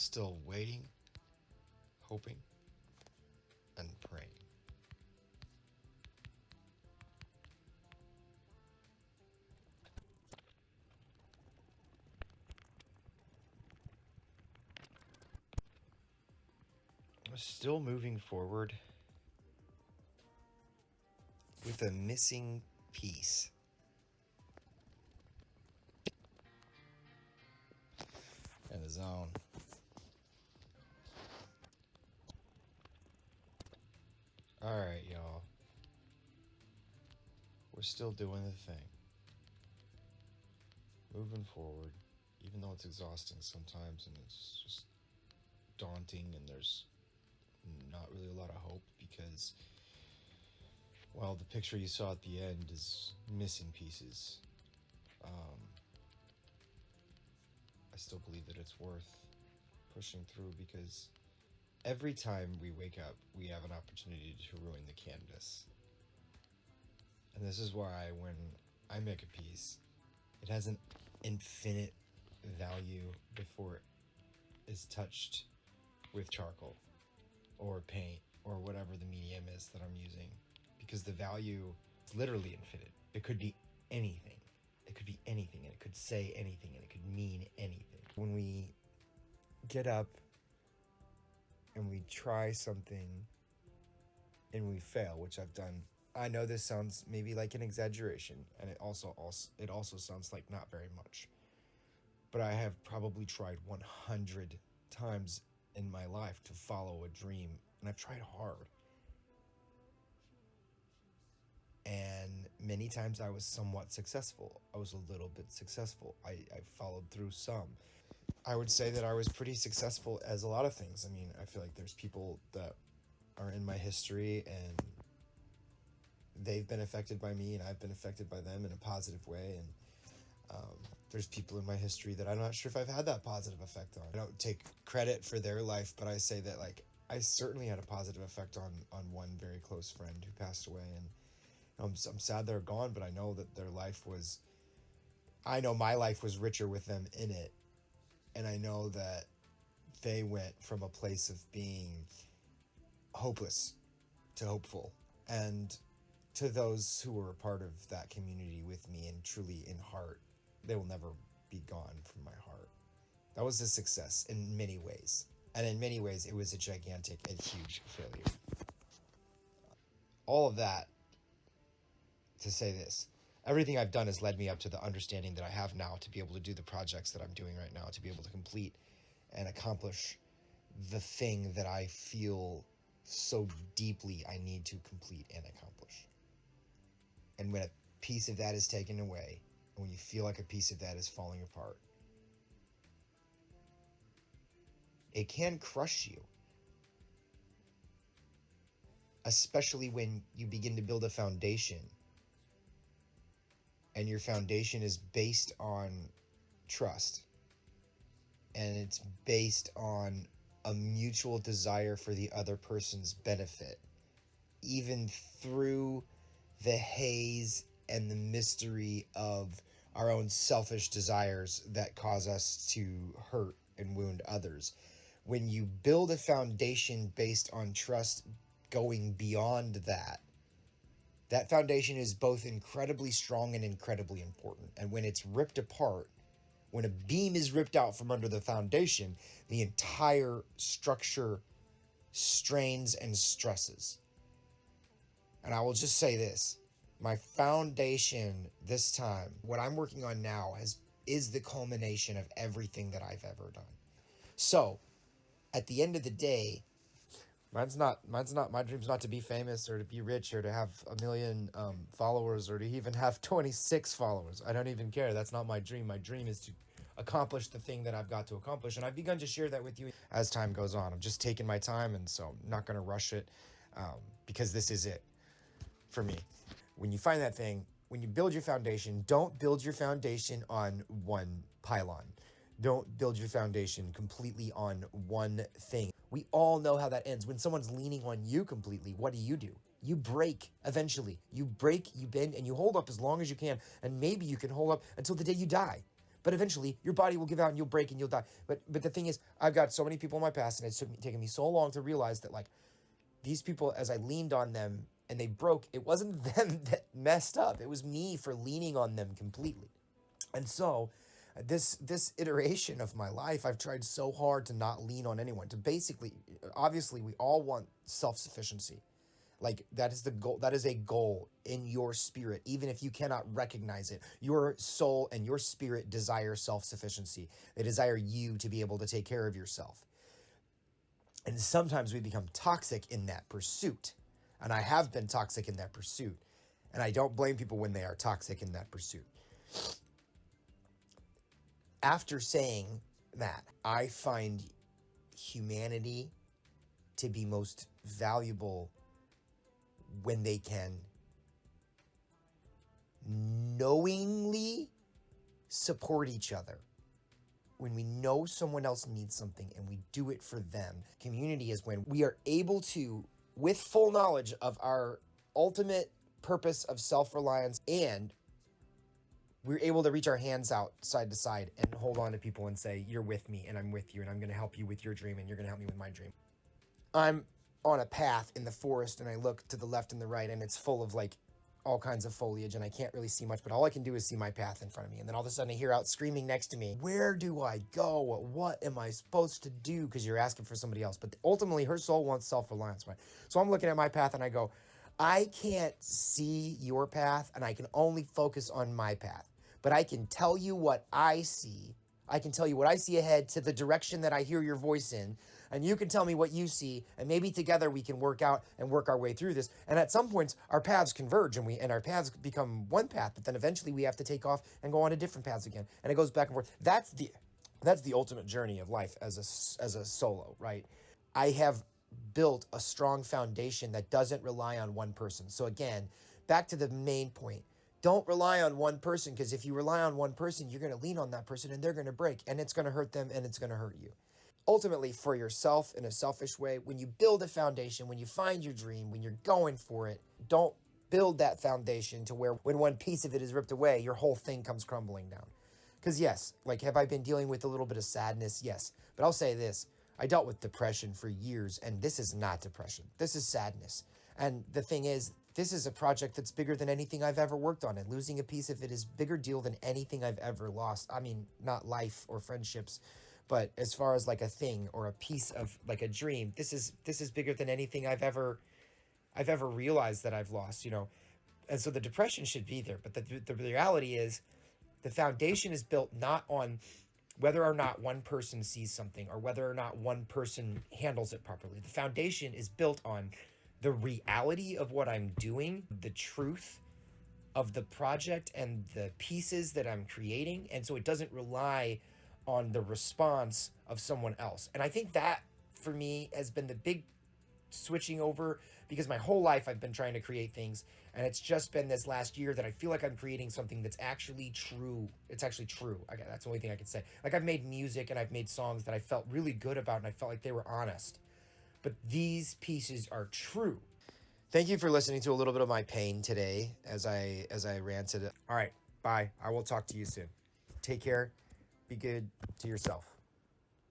still waiting, hoping, and praying. I'm still moving forward with a missing piece. In the zone. Alright, y'all. We're still doing the thing. Moving forward, even though it's exhausting sometimes and it's just daunting and there's not really a lot of hope because, well, the picture you saw at the end is missing pieces. I still believe that it's worth pushing through because every time we wake up, we have an opportunity to ruin the canvas. And this is why when I make a piece, it has an infinite value before it is touched with charcoal or paint or whatever the medium is that I'm using. Because the value is literally infinite. It could be anything. It could be anything, and it could say anything, and it could mean anything. When we get up and we try something and we fail, which I've done. I know this sounds maybe like an exaggeration, and it also sounds like not very much. But I have probably tried 100 times in my life to follow a dream, and I've tried hard. And many times I was somewhat successful. I was a little bit successful. I followed through some. I would say that I was pretty successful as a lot of things. I mean, I feel like there's people that are in my history and they've been affected by me and I've been affected by them in a positive way. And there's people in my history that I'm not sure if I've had that positive effect on. I don't take credit for their life, but I say that, like, I certainly had a positive effect on one very close friend who passed away. And I'm sad they're gone, but I know that their life was, I know my life was richer with them in it. And I know that they went from a place of being hopeless to hopeful. And to those who were a part of that community with me and truly in heart, they will never be gone from my heart. That was a success in many ways. And in many ways, it was a gigantic and huge failure. All of that to say this. Everything I've done has led me up to the understanding that I have now to be able to do the projects that I'm doing right now, to be able to complete and accomplish the thing that I feel so deeply I need to complete and accomplish. And when a piece of that is taken away, and when you feel like a piece of that is falling apart, it can crush you. Especially when you begin to build a foundation and your foundation is based on trust and it's based on a mutual desire for the other person's benefit, even through the haze and the mystery of our own selfish desires that cause us to hurt and wound others. When you build a foundation based on trust going beyond that, that foundation is both incredibly strong and incredibly important. And when it's ripped apart, when a beam is ripped out from under the foundation, the entire structure strains and stresses. And I will just say this. My foundation this time, what I'm working on now, is the culmination of everything that I've ever done. So, at the end of the day, my dream's not to be famous or to be rich or to have 1 million followers or to even have 26 followers. I don't even care. That's not my dream. My dream is to accomplish the thing that I've got to accomplish. And I've begun to share that with you as time goes on. I'm just taking my time, and so I'm not going to rush it because this is it for me. When you find that thing, when you build your foundation, don't build your foundation on one pylon. Don't build your foundation completely on one thing. We all know how that ends. When someone's leaning on you completely, what do? You break eventually. You break, you bend, and you hold up as long as you can. And maybe you can hold up until the day you die. But eventually your body will give out and you'll break and you'll die. But the thing is, I've got so many people in my past, and it's taken me so long to realize that, like, these people, as I leaned on them and they broke, it wasn't them that messed up. It was me for leaning on them completely. And so this iteration of my life, I've tried so hard to not lean on anyone, to basically, obviously we all want self-sufficiency. Like, that is the goal. That is a goal in your spirit, even if you cannot recognize it. Your soul and your spirit desire self-sufficiency. They desire you to be able to take care of yourself. And sometimes we become toxic in that pursuit. And I have been toxic in that pursuit. And I don't blame people when they are toxic in that pursuit. After saying that, I find humanity to be most valuable when they can knowingly support each other. When we know someone else needs something and we do it for them. Community is when we are able to, with full knowledge of our ultimate purpose of self-reliance, and we're able to reach our hands out side to side and hold on to people and say, you're with me and I'm with you and I'm going to help you with your dream and you're going to help me with my dream. I'm on a path in the forest and I look to the left and the right and it's full of like all kinds of foliage and I can't really see much, but all I can do is see my path in front of me. And then all of a sudden I hear out screaming next to me, where do I go? What am I supposed to do? Because you're asking for somebody else. But ultimately her soul wants self-reliance, right? So I'm looking at my path and I go, I can't see your path and I can only focus on my path. But I can tell you what I see. I can tell you what I see ahead to the direction that I hear your voice in. And you can tell me what you see, and maybe together we can work out and work our way through this. And at some points, our paths converge, and our paths become one path. But then eventually, we have to take off and go on to different paths again, and it goes back and forth. That's the ultimate journey of life as a solo, right? I have built a strong foundation that doesn't rely on one person. So again, back to the main point. Don't rely on one person, because if you rely on one person, you're going to lean on that person, and they're going to break, and it's going to hurt them, and it's going to hurt you. Ultimately, for yourself, in a selfish way, when you build a foundation, when you find your dream, when you're going for it, don't build that foundation to where when one piece of it is ripped away, your whole thing comes crumbling down. Because yes, like, have I been dealing with a little bit of sadness? Yes. But I'll say this, I dealt with depression for years, and this is not depression. This is sadness. And the thing is, this is a project that's bigger than anything I've ever worked on, and losing a piece of it is a bigger deal than anything I've ever lost. I mean, not life or friendships, but as far as like a thing or a piece of like a dream, this is bigger than anything I've ever realized that I've lost, you know. And so the depression should be there, but the reality is the foundation is built not on whether or not one person sees something or whether or not one person handles it properly. The foundation is built on the reality of what I'm doing, the truth of the project and the pieces that I'm creating. And so it doesn't rely on the response of someone else. And I think that, for me, has been the big switching over, because my whole life I've been trying to create things, and it's just been this last year that I feel like I'm creating something that's actually true. It's actually true. That's the only thing I can say. Like, I've made music and I've made songs that I felt really good about, and I felt like they were honest. But these pieces are true. Thank you for listening to a little bit of my pain today as I ranted. All right, bye. I will talk to you soon. Take care. Be good to yourself.